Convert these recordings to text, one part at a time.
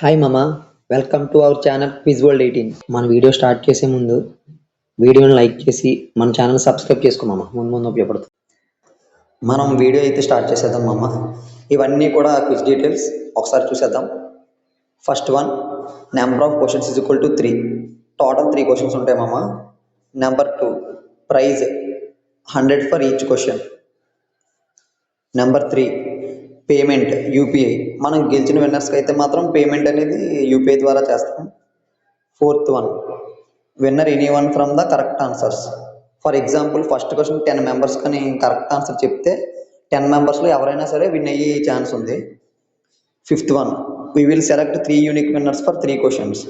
Hi మామ, welcome to our channel quiz world 18. మన video start చేసే ముందు వీడియోని లైక్ చేసి మన ఛానల్ సబ్స్క్రైబ్ చేసుకో మామ. ముందు ముందు ఉపయోగపడుతుంది. మనం వీడియో అయితే స్టార్ట్ చేసేద్దాం మామ. ఇవన్నీ కూడా క్విజ్ డీటెయిల్స్ ఒకసారి చూసేద్దాం. First one, number of questions is equal to 3. Total 3 questions ఉంటాయి మామ. Number 2, prize 100 for each question. Number 3, payment UPI. మనం గెలిచిన విన్నర్స్కి అయితే మాత్రం పేమెంట్ అనేది యూపీఐ ద్వారా చేస్తాం. Fourth one, winner any one from the correct answers. For example first question 10 members కానీ కరెక్ట్ ఆన్సర్ చెప్తే 10 మెంబర్స్లో ఎవరైనా సరే విన్ అయ్యే ఛాన్స్ ఉంది. Fifth one, we will select 3 unique winners for 3 questions.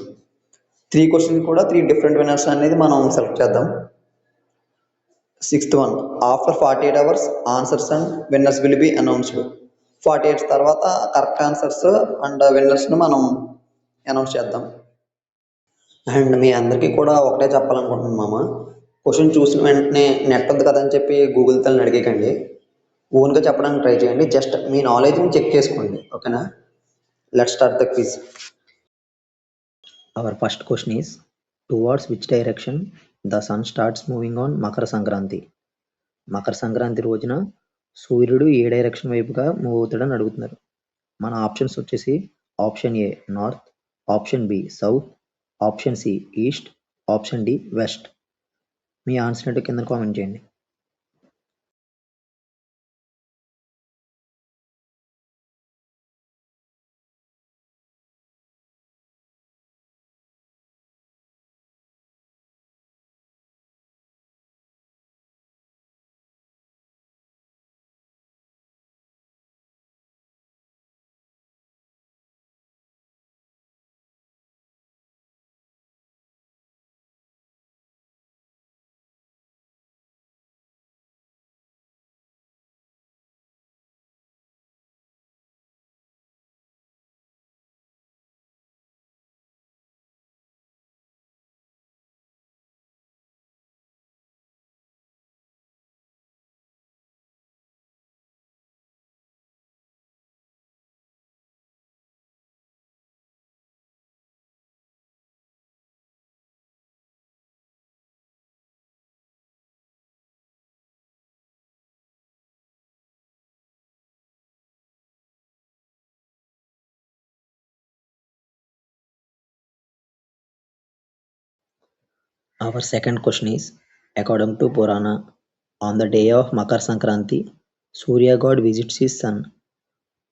3 questions కూడా 3 డిఫరెంట్ విన్నర్స్ అనేది మనం సెలెక్ట్ చేద్దాం. Sixth one, after 48 hours answers and winners will be announced. 48 తర్వాత కరెక్ట్ ఆన్సర్స్ అండ్ విన్నర్స్ని మనం అనౌన్స్ చేద్దాం. అండ్ మీ అందరికీ కూడా ఒకటే చెప్పాలనుకుంటున్నాను మామ, క్వశ్చన్ చూసిన వెంటనే నెట్ ఉంది కదా అని చెప్పి గూగుల్ తల్ని అడిగేకండి. ఓన్గా చెప్పడానికి ట్రై చేయండి. జస్ట్ మీ నాలెడ్జ్ని చెక్ చేసుకోండి, ఓకేనా? Let's start the quiz. Our first question is, towards which direction the sun starts moving on Makara Sankranti. Makar Sankranti రోజున సూర్యుడు ఏ డైరెక్షన్ వైపుగా మూవ్ అవుతాడని అడుగుతున్నారు. మన ఆప్షన్స్ వచ్చేసి option A north, option B south, option C east, option D west. మీ answer ఏంటో కింద కామెంట్ చేయండి. Our second question is, according to Purana, on the day of Makar Sankranti, Surya god visits his son.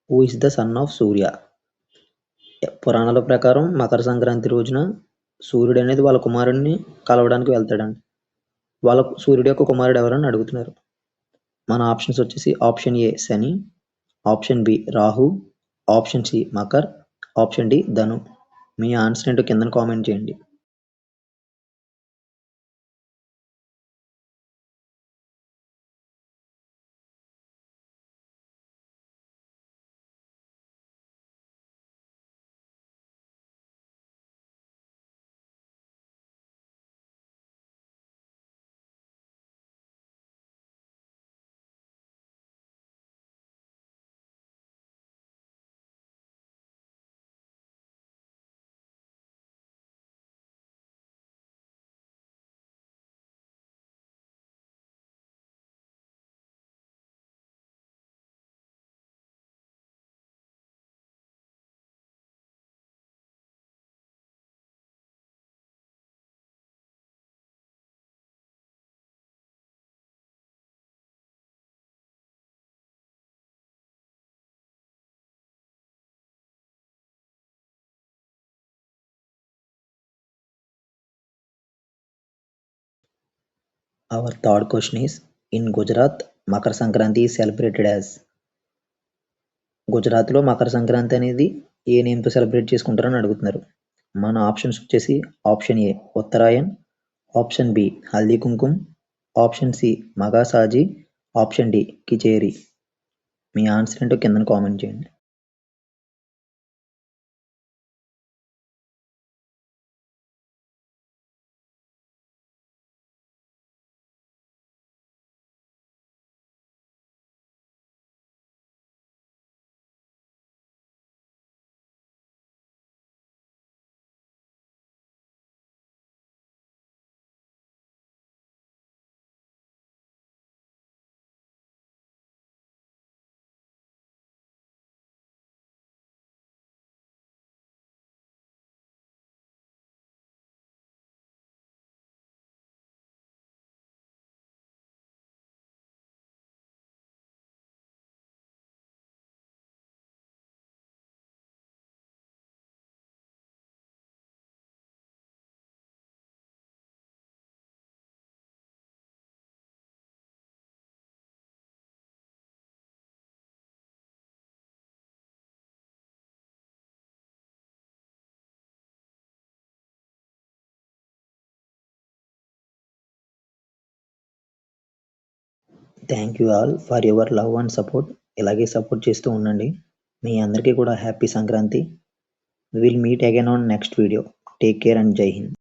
Who is the son of Surya? పురాణాల ప్రకారం మకర సంక్రాంతి రోజున సూర్యుడు అనేది వాళ్ళ కుమారుడిని కలవడానికి వెళ్తాడండి. సూర్యుడి యొక్క కుమారుడు ఎవరని అడుగుతున్నారు. మన ఆప్షన్స్ వచ్చేసి option A Shani, option B Rahu, option C Makar, option D Dhanu. మీ ఆన్సర్ ఏంటో కింద కామెంట్ చేయండి. Our third question is, in Gujarat, Makar Sankranti is celebrated as. గుజరాత్లో మకర సంక్రాంతి అనేది ఏ నేమ్తో సెలబ్రేట్ చేసుకుంటారని అడుగుతున్నారు. మన ఆప్షన్స్ వచ్చేసి option A Uttarayan, option B Haldi Kumkum, option C Magha Saji, option D Khichdi. మీ ఆన్సర్ ఏంటో కింద కామెంట్ చేయండి. Thank you all for your love and support. ఇలాగే సపోర్ట్ చేస్తూ ఉండండి. మీ అందరికీ కూడా happy Sankranti. We will meet again on next video. Take care and జై హింద్.